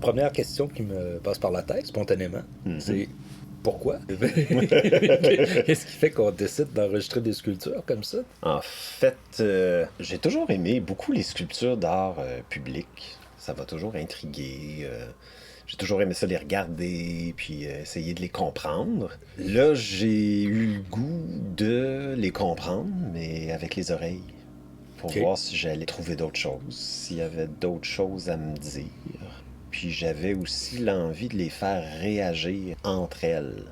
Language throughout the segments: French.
première question qui me passe par la tête, spontanément, c'est pourquoi? Qu'est-ce qui fait qu'on décide d'enregistrer des sculptures comme ça? En fait, j'ai toujours aimé beaucoup les sculptures d'art public. Ça m'a toujours intrigué. J'ai toujours aimé ça les regarder, puis essayer de les comprendre. Là, j'ai eu le goût de les comprendre, mais avec les oreilles. Pour voir si j'allais trouver d'autres choses, s'il y avait d'autres choses à me dire. Puis j'avais aussi l'envie de les faire réagir entre elles,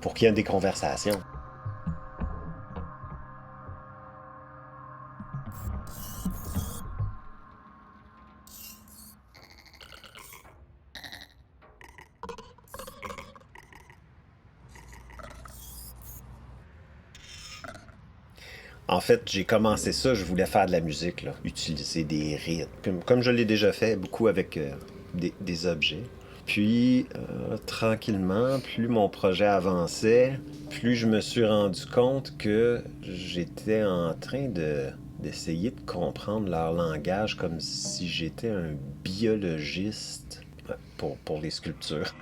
pour qu'il y ait des conversations. En fait, j'ai commencé ça, je voulais faire de la musique, là, utiliser des rythmes, comme je l'ai déjà fait beaucoup avec des objets. Puis, tranquillement, plus mon projet avançait, plus je me suis rendu compte que j'étais en train d'essayer de comprendre leur langage comme si j'étais un biologiste pour les sculptures.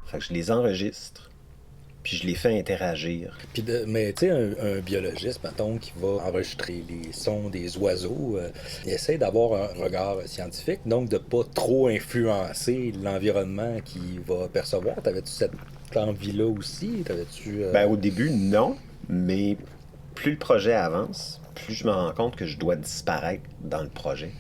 Fait que je les enregistre, puis je les fais interagir. Puis mais tu sais, un biologiste, mettons, qui va enregistrer les sons des oiseaux, il essaie d'avoir un regard scientifique, donc de pas trop influencer l'environnement qu'il va percevoir. T'avais-tu cette envie-là aussi? T'avais-tu... Ben, au début, non, mais plus le projet avance, plus je me rends compte que je dois disparaître dans le projet.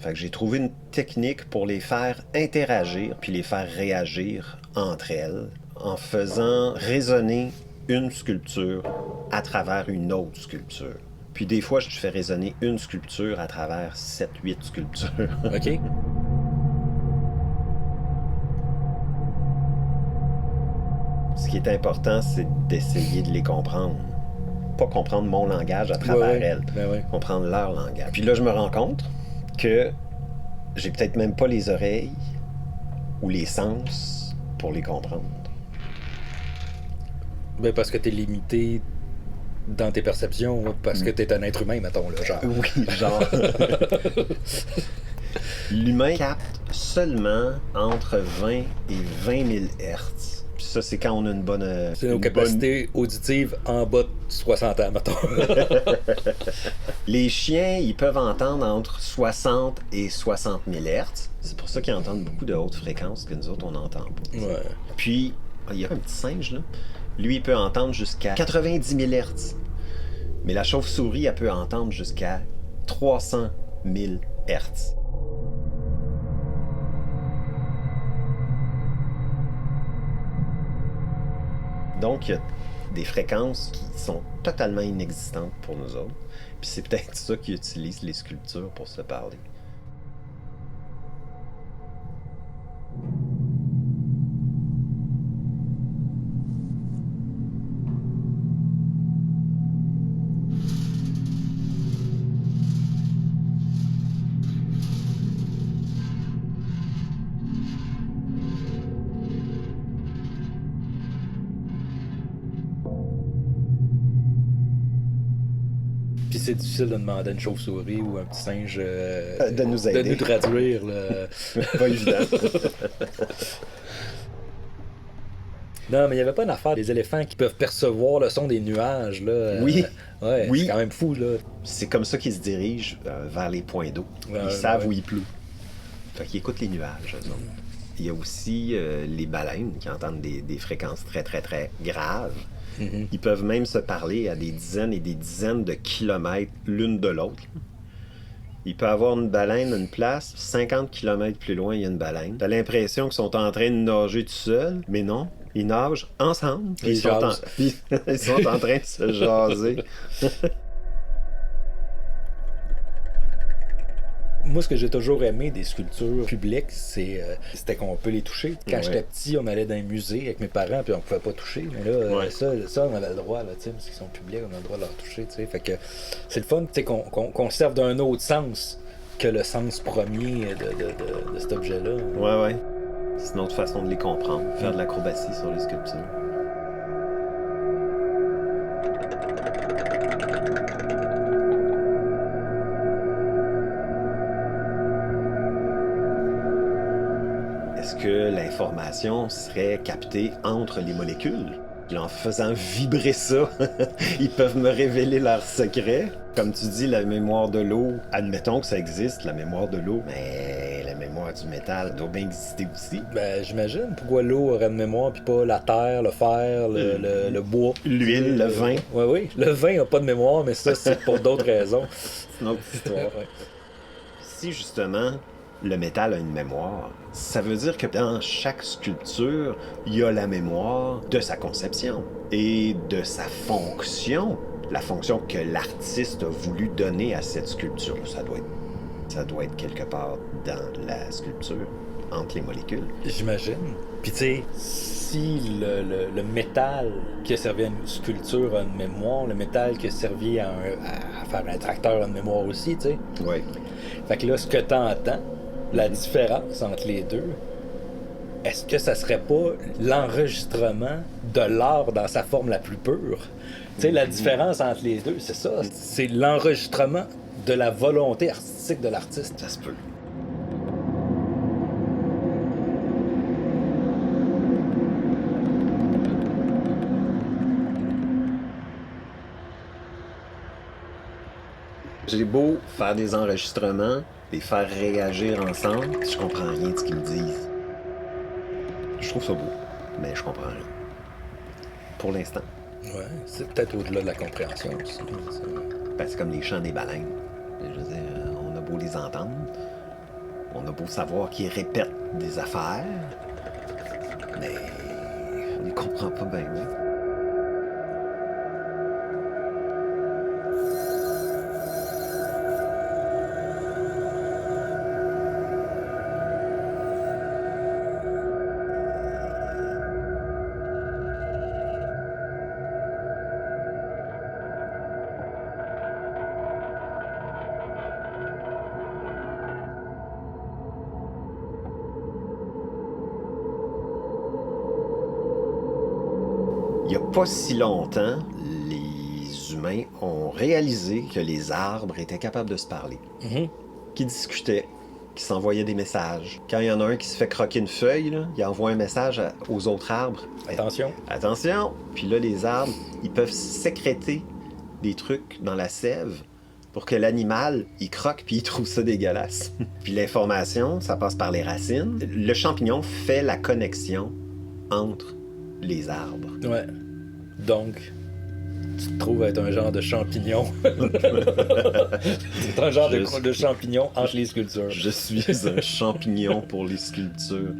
Fait que j'ai trouvé une technique pour les faire interagir puis les faire réagir entre elles en faisant résonner une sculpture à travers une autre sculpture. Puis des fois, je fais résonner une sculpture à travers 7-8 sculptures. OK. Ce qui est important, c'est d'essayer de les comprendre. Pas comprendre mon langage à travers elles. Comprendre leur langage. Puis là, je me rends compte que j'ai peut-être même pas les oreilles ou les sens pour les comprendre. Ben parce que t'es limité dans tes perceptions, parce que t'es un être humain, mettons, là, genre. Oui, genre. L'humain capte seulement entre 20 et 20 000 Hertz. Puis ça, c'est quand on a une bonne... C'est nos capacités auditives en bas de 60 ans, mettons. Les chiens, ils peuvent entendre entre 60 et 60 000 Hertz. C'est pour ça qu'ils entendent beaucoup de hautes fréquences que nous autres, on n'entend pas. Ouais. Puis, il y a un petit singe, là. Lui, il peut entendre jusqu'à 90 000 Hertz. Mais la chauve-souris, elle peut entendre jusqu'à 300 000 Hertz. Donc, il y a des fréquences qui sont totalement inexistantes pour nous autres. Puis c'est peut-être ça qui utilise les sculptures pour se parler. Puis c'est difficile de demander à une chauve-souris ou un petit singe de nous aider. De nous traduire. Là. Pas évident. Non, mais il n'y avait pas une affaire des éléphants qui peuvent percevoir le son des nuages. Là. Oui. Ouais, oui. C'est quand même fou. Là. C'est comme ça qu'ils se dirigent vers les points d'eau. Ils savent où il pleut. Fait qu'ils écoutent les nuages, eux autres. Il y a aussi les baleines qui entendent des fréquences très, très, très graves. Mm-hmm. Ils peuvent même se parler à des dizaines et des dizaines de kilomètres l'une de l'autre. Il peut y avoir une baleine à une place, 50 kilomètres plus loin, il y a une baleine. T'as l'impression qu'ils sont en train de nager tout seuls, mais non, ils nagent ensemble. Ils sont en train de se jaser. Moi, ce que j'ai toujours aimé des sculptures publiques, c'était qu'on peut les toucher. Quand j'étais petit, on allait dans un musée avec mes parents, puis on pouvait pas toucher. Mais là, ça on avait le droit, là, parce qu'ils sont publics, on a le droit de leur toucher. T'sais. Fait que c'est le fun qu'on serve d'un autre sens que le sens premier de cet objet-là. Ouais. C'est une autre façon de les comprendre. Faire de l'acrobatie sur les sculptures. l'information serait captée entre les molécules. Puis en faisant vibrer ça, ils peuvent me révéler leurs secrets. Comme tu dis, la mémoire de l'eau, admettons que ça existe, la mémoire de l'eau, mais la mémoire du métal doit bien exister aussi. Ben, j'imagine. Pourquoi l'eau aurait une mémoire, puis pas la terre, le fer, le bois. L'huile, le vin. Oui. Le vin n'a pas de mémoire, mais ça, c'est pour d'autres raisons. C'est une autre histoire. Si, justement, le métal a une mémoire, ça veut dire que dans chaque sculpture, il y a la mémoire de sa conception et de sa fonction, la fonction que l'artiste a voulu donner à cette sculpture. Ça doit être quelque part dans la sculpture, entre les molécules. J'imagine. Puis tu sais, si le métal qui a servi à une sculpture a une mémoire, le métal qui a servi à faire un tracteur a une mémoire aussi, tu sais. Oui. Fait que là, ce que t'entends, la différence entre les deux, est-ce que ça serait pas l'enregistrement de l'art dans sa forme la plus pure? Tu sais, la différence entre les deux, c'est ça. C'est l'enregistrement de la volonté artistique de l'artiste. Ça se peut. J'ai beau faire des enregistrements, les faire réagir ensemble, je comprends rien de ce qu'ils me disent. Je trouve ça beau, mais je comprends rien. Pour l'instant. Ouais, c'est peut-être au-delà de la compréhension aussi. Ben, c'est comme les chants des baleines. Je veux dire, on a beau les entendre, on a beau savoir qu'ils répètent des affaires, mais on les comprend pas bien. Oui. Il n'y a pas si longtemps, les humains ont réalisé que les arbres étaient capables de se parler, qu'ils discutaient, qu'ils s'envoyaient des messages. Quand il y en a un qui se fait croquer une feuille, là, il envoie un message aux autres arbres. Attention. Attention! Puis là, les arbres, ils peuvent sécréter des trucs dans la sève pour que l'animal, il croque puis il trouve ça dégueulasse. Puis l'information, ça passe par les racines. Le champignon fait la connexion entre les arbres. Ouais. Donc, tu te trouves être un genre de champignon. C'est un genre de champignon entre les sculptures. Je suis un champignon pour les sculptures.